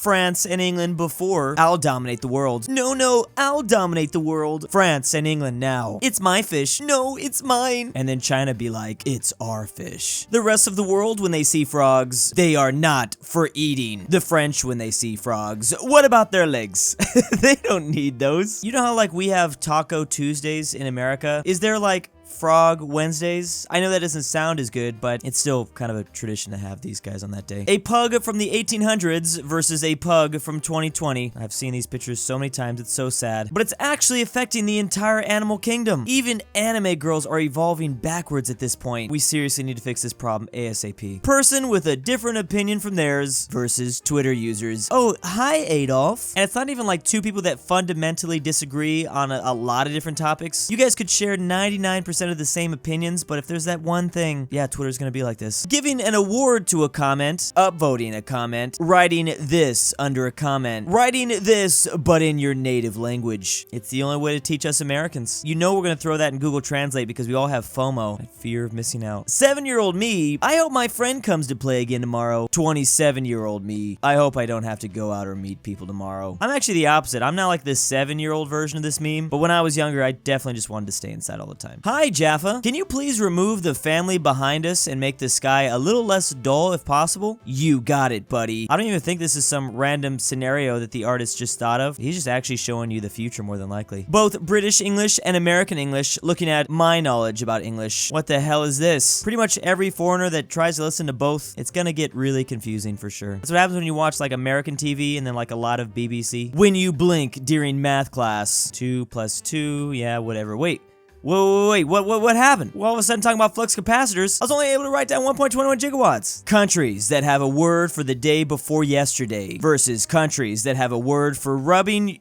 France and England before. I'll dominate the world. No, I'll dominate the world. France and England now. It's my fish. No, it's mine. And then China be like, it's our fish. The rest of the world, when they see frogs, they are not for eating. The French, when they see frogs, what about their legs? They don't need those. You know how like we have Taco Tuesdays in America? Is there like Frog Wednesdays? I know that doesn't sound as good, but it's still kind of a tradition to have these guys on that day. A pug from the 1800s versus a pug from 2020. I've seen these pictures so many times, it's so sad. But it's actually affecting the entire animal kingdom. Even anime girls are evolving backwards at this point. We seriously need to fix this problem ASAP. Person with a different opinion from theirs versus Twitter users. Oh, hi Adolf. And it's not even like two people that fundamentally disagree on a lot of different topics. You guys could share 99% of the same opinions, but if there's that one thing, yeah, Twitter's gonna be like this. Giving an award to a comment, upvoting a comment, writing this under a comment, writing this but in your native language. It's the only way to teach us Americans. You know we're gonna throw that in Google Translate because we all have FOMO, fear of missing out. 7-year-old me, I hope my friend comes to play again tomorrow. 27-year-old me, I hope I don't have to go out or meet people tomorrow. I'm actually the opposite. I'm not like this 7-year-old version of this meme, but when I was younger, I definitely just wanted to stay inside all the time. Hi, Jaffa. Can you please remove the family behind us and make the sky a little less dull if possible? You got it, buddy. I don't even think this is some random scenario that the artist just thought of. He's just actually showing you the future more than likely. Both British English and American English, looking at my knowledge about English. What the hell is this? Pretty much every foreigner that tries to listen to both, it's gonna get really confusing for sure. That's what happens when you watch like American TV and then like a lot of BBC. When you blink during math class. 2 + 2, yeah, whatever. Wait, what happened? Well, all of a sudden talking about flux capacitors, I was only able to write down 1.21 gigawatts. Countries that have a word for the day before yesterday versus countries that have a word for rubbing...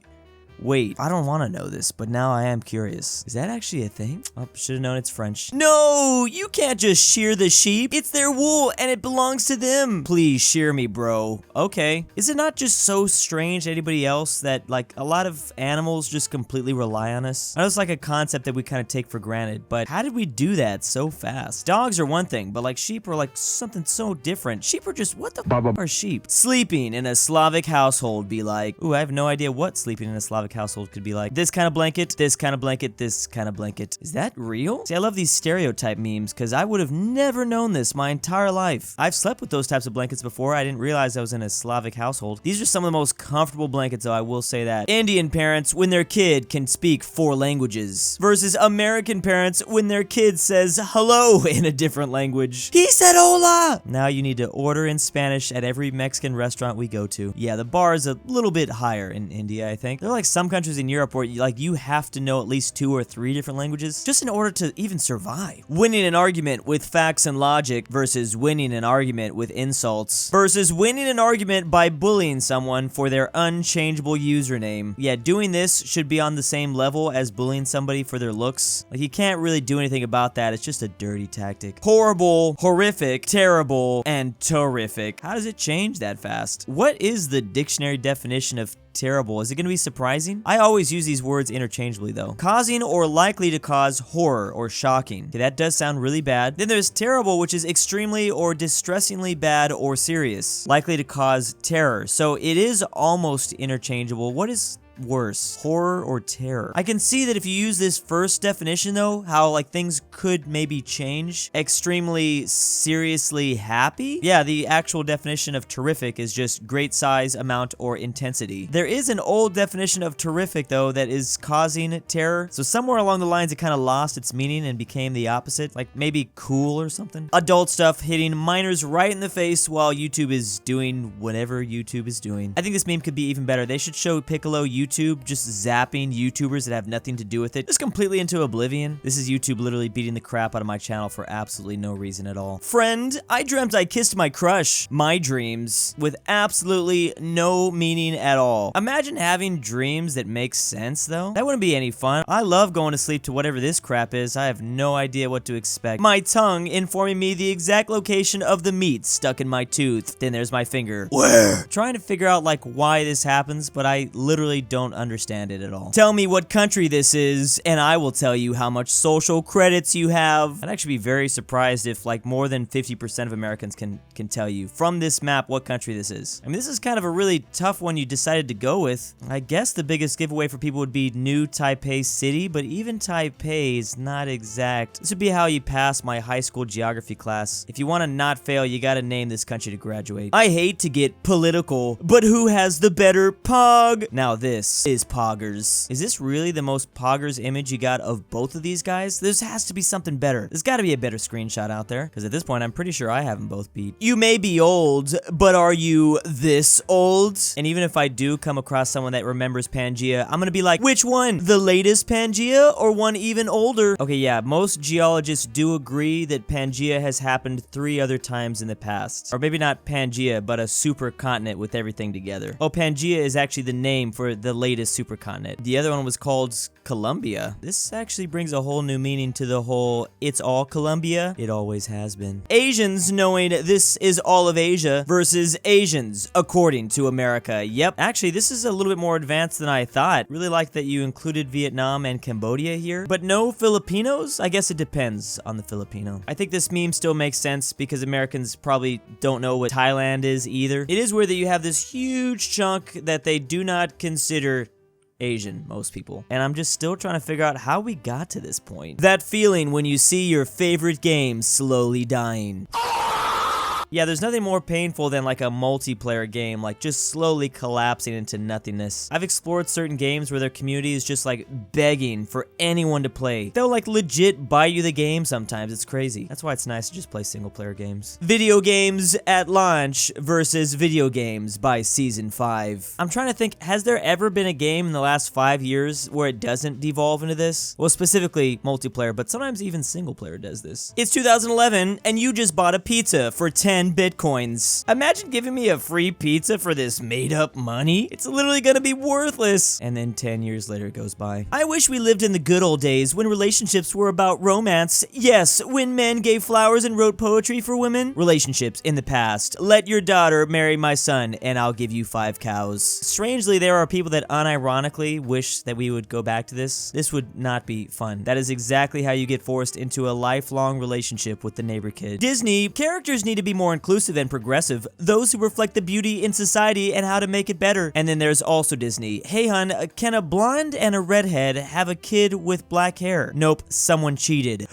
Wait, I don't want to know this, but now I am curious. Is that actually a thing? Oh, should have known it's French. No, you can't just shear the sheep. It's their wool and it belongs to them. Please shear me, bro. Okay. Is it not just so strange to anybody else that like a lot of animals just completely rely on us? I know it's like a concept that we kind of take for granted, but how did we do that so fast? Dogs are one thing, but like sheep are like something so different. Sheep are just, what the f are sheep? Sleeping in a Slavic household be like, ooh, I have no idea what sleeping in a Slavic household could be like. This kind of blanket, this kind of blanket, this kind of blanket. Is that real? See, I love these stereotype memes because I would have never known this my entire life. I've slept with those types of blankets before. I didn't realize I was in a Slavic household. These are some of the most comfortable blankets, though, I will say that. Indian parents when their kid can speak 4 languages versus American parents when their kid says hello in a different language. He said hola! Now you need to order in Spanish at every Mexican restaurant we go to. Yeah, the bar is a little bit higher in India, I think. They're like some countries in Europe where you have to know at least 2 or 3 different languages just in order to even survive. Winning an argument with facts and logic versus winning an argument with insults versus winning an argument by bullying someone for their unchangeable username. Yeah, doing this should be on the same level as bullying somebody for their looks. Like, you can't really do anything about that. It's just a dirty tactic. Horrible, horrific, terrible, and terrific. How does it change that fast? What is the dictionary definition of terrible? Is it going to be surprising? I always use these words interchangeably though. Causing or likely to cause horror or shocking. Okay, that does sound really bad. Then there's terrible, which is extremely or distressingly bad or serious. Likely to cause terror. So it is almost interchangeable. What is worse, horror or terror? I can see that if you use this first definition though, how like things could maybe change. Extremely seriously happy? Yeah, the actual definition of terrific is just great size, amount, or intensity. There is an old definition of terrific though that is causing terror. So somewhere along the lines it kind of lost its meaning and became the opposite. Like maybe cool or something. Adult stuff hitting minors right in the face while YouTube is doing whatever YouTube is doing. I think this meme could be even better. They should show Piccolo YouTube just zapping YouTubers that have nothing to do with it, just completely into oblivion. This is YouTube literally beating the crap out of my channel for absolutely no reason at all. Friend, I dreamt I kissed my crush. My dreams with absolutely no meaning at all. Imagine having dreams that make sense though. That wouldn't be any fun. I love going to sleep to whatever this crap is. I have no idea what to expect. My tongue informing me the exact location of the meat stuck in my tooth. Then there's my finger. Where? Trying to figure out like why this happens, but I literally don't understand it at all. Tell me what country this is, and I will tell you how much social credits you have. I'd actually be very surprised if like more than 50% of Americans can tell you from this map what country this is. I mean, this is kind of a really tough one you decided to go with. I guess the biggest giveaway for people would be New Taipei City, but even Taipei is not exact. This would be how you pass my high school geography class. If you want to not fail, you gotta name this country to graduate. I hate to get political, but who has the better pog? Now this is poggers. Is this really the most poggers image you got of both of these guys? There has to be something better. There's gotta be a better screenshot out there, because at this point, I'm pretty sure I have them both beat. You may be old, but are you this old? And even if I do come across someone that remembers Pangea, I'm gonna be like, which one? The latest Pangea or one even older? Okay, yeah, most geologists do agree that Pangea has happened 3 other times in the past. Or maybe not Pangea, but a supercontinent with everything together. Oh, Pangea is actually the name for the latest supercontinent. The other one was called Columbia. This actually brings a whole new meaning to the whole it's all Columbia. It always has been. Asians knowing this is all of Asia versus Asians according to America. Yep. Actually, this is a little bit more advanced than I thought. Really like that you included Vietnam and Cambodia here, but no Filipinos? I guess it depends on the Filipino. I think this meme still makes sense because Americans probably don't know what Thailand is either. It is weird that you have this huge chunk that they do not consider Asian, most people. And I'm just still trying to figure out how we got to this point. That feeling when you see your favorite game slowly dying. Yeah, there's nothing more painful than like a multiplayer game, like just slowly collapsing into nothingness. I've explored certain games where their community is just like begging for anyone to play. They'll like legit buy you the game sometimes. It's crazy. That's why it's nice to just play single player games. Video games at launch versus video games by season 5. I'm trying to think, has there ever been a game in the last 5 years where it doesn't devolve into this? Well, specifically multiplayer, but sometimes even single player does this. It's 2011 and you just bought a pizza for 10 Bitcoins. Imagine giving me a free pizza for this made up money. It's literally gonna be worthless. And then 10 years later it goes by. I wish we lived in the good old days when relationships were about romance. Yes, when men gave flowers and wrote poetry for women. Relationships in the past. Let your daughter marry my son and I'll give you 5 cows. Strangely, there are people that unironically wish that we would go back to this. This would not be fun. That is exactly how you get forced into a lifelong relationship with the neighbor kid. Disney, characters need to be more inclusive and progressive, those who reflect the beauty in society and how to make it better. And then there's also Disney. Hey hun, can a blonde and a redhead have a kid with black hair? Nope, someone cheated.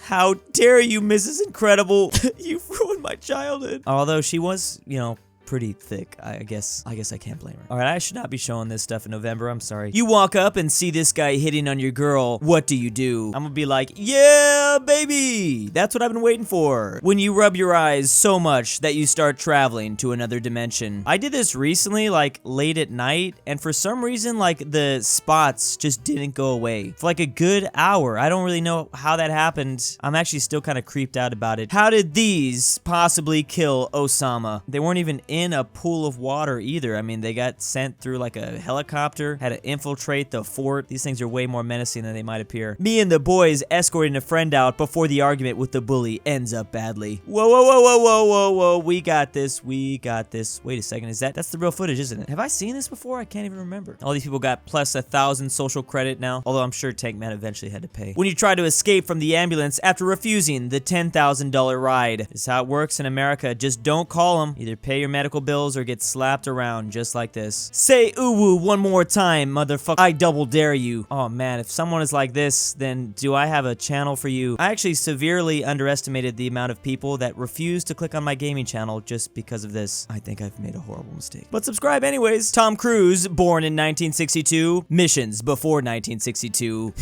How dare you, Mrs. Incredible? You've ruined my childhood. Although she was, you know, pretty thick. I guess I can't blame her. All right, I should not be showing this stuff in November. I'm sorry. You walk up and see this guy hitting on your girl. What do? I'm gonna be like, yeah, baby. That's what I've been waiting for. When you rub your eyes so much that you start traveling to another dimension. I did this recently, like late at night, and for some reason, like the spots just didn't go away for like a good hour. I don't really know how that happened. I'm actually still kind of creeped out about it. How did these possibly kill Osama? They weren't even in a pool of water either. I mean, they got sent through like a helicopter, had to infiltrate the fort. These things are way more menacing than they might appear. Me and the boys escorting a friend out before the argument with the bully ends up badly. Whoa, whoa, whoa, whoa, whoa, whoa, whoa. We got this. We got this. Wait a second. That's the real footage, isn't it? Have I seen this before? I can't even remember. All these people got plus 1,000 social credit now, although I'm sure Tankman eventually had to pay. When you try to escape from the ambulance after refusing the $10,000 ride. This is how it works in America. Just don't call them. Either pay your medical bills or get slapped around just like this. Say uwu one more time, motherfucker. I double dare you. Oh man, if someone is like this, then do I have a channel for you? I actually severely underestimated the amount of people that refuse to click on my gaming channel just because of this. I think I've made a horrible mistake. But subscribe anyways. Tom Cruise, born in 1962. Missions before 1962.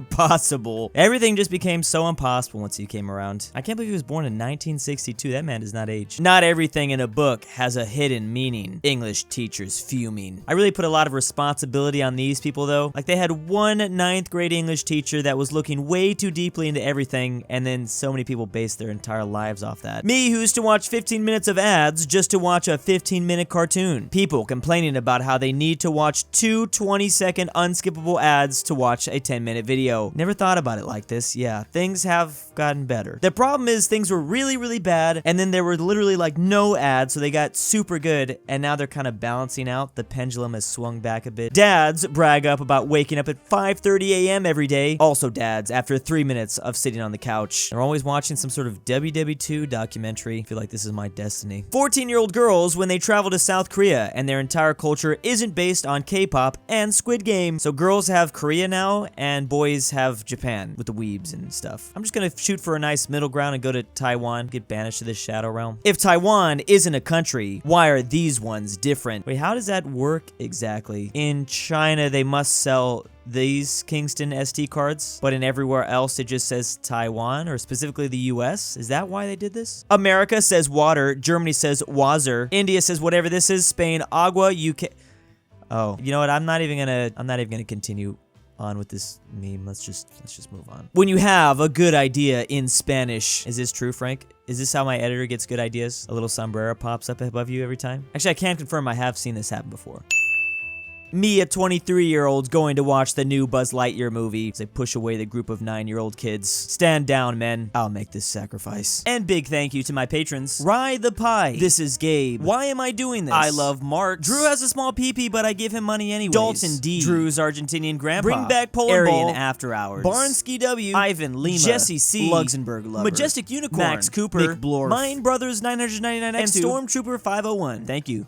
Possible. Everything just became so impossible once he came around. I can't believe he was born in 1962. That man does not age. Not everything in a book has a hidden meaning. English teachers fuming. I really put a lot of responsibility on these people though. Like they had one 9th grade English teacher that was looking way too deeply into everything, and then so many people based their entire lives off that. Me, who used to watch 15 minutes of ads just to watch a 15-minute cartoon. People complaining about how they need to watch 2 20-second unskippable ads to watch a 10-minute video. Never thought about it like this. Yeah, things have gotten better. The problem is things were really, really bad, and then there were literally like no ads, so they got super good, and now they're kind of balancing out. The pendulum has swung back a bit. Dads brag up about waking up at 5:30 a.m. every day. Also dads, after 3 minutes of sitting on the couch. They're always watching some sort of WW2 documentary. I feel like this is my destiny. 14-year-old girls when they travel to South Korea, and their entire culture isn't based on K-pop and Squid Game. So girls have Korea now, and boys have Japan with the weebs and stuff. I'm just gonna shoot for a nice middle ground and go to Taiwan, get banished to this shadow realm. If Taiwan isn't a country, why are these ones different? Wait, how does that work exactly? In China, they must sell these Kingston SD cards, but in everywhere else it just says Taiwan, or specifically the US. Is that why they did this? America says water, Germany says wazer, India says whatever this is, Spain agua, UK. Oh, you know what? I'm not even gonna continue on with this meme. Let's just move on. When you have a good idea in Spanish, is this true, Frank? Is this how my editor gets good ideas? A little sombrero pops up above you every time? Actually, I can confirm I have seen this happen before. Me, a 23-year-old, going to watch the new Buzz Lightyear movie as they push away the group of 9-year-old kids. Stand down, men. I'll make this sacrifice. And big thank you to my patrons. RyethePie. This is Gabe. Why am I doing this? iLoveMarx. Drew has a small peepee, but I give him money anyways. Dalton D. Drew's Argentinian grandpa. Bring back Polandball. AryanAfterHours. Barnsky W. Ivan Lima. Jesse C. LuxembourgLover. Majestic Unicorn. Max Cooper. McBlorf. Mine Brothers 999X2. And Stormtrooper 501. Thank you.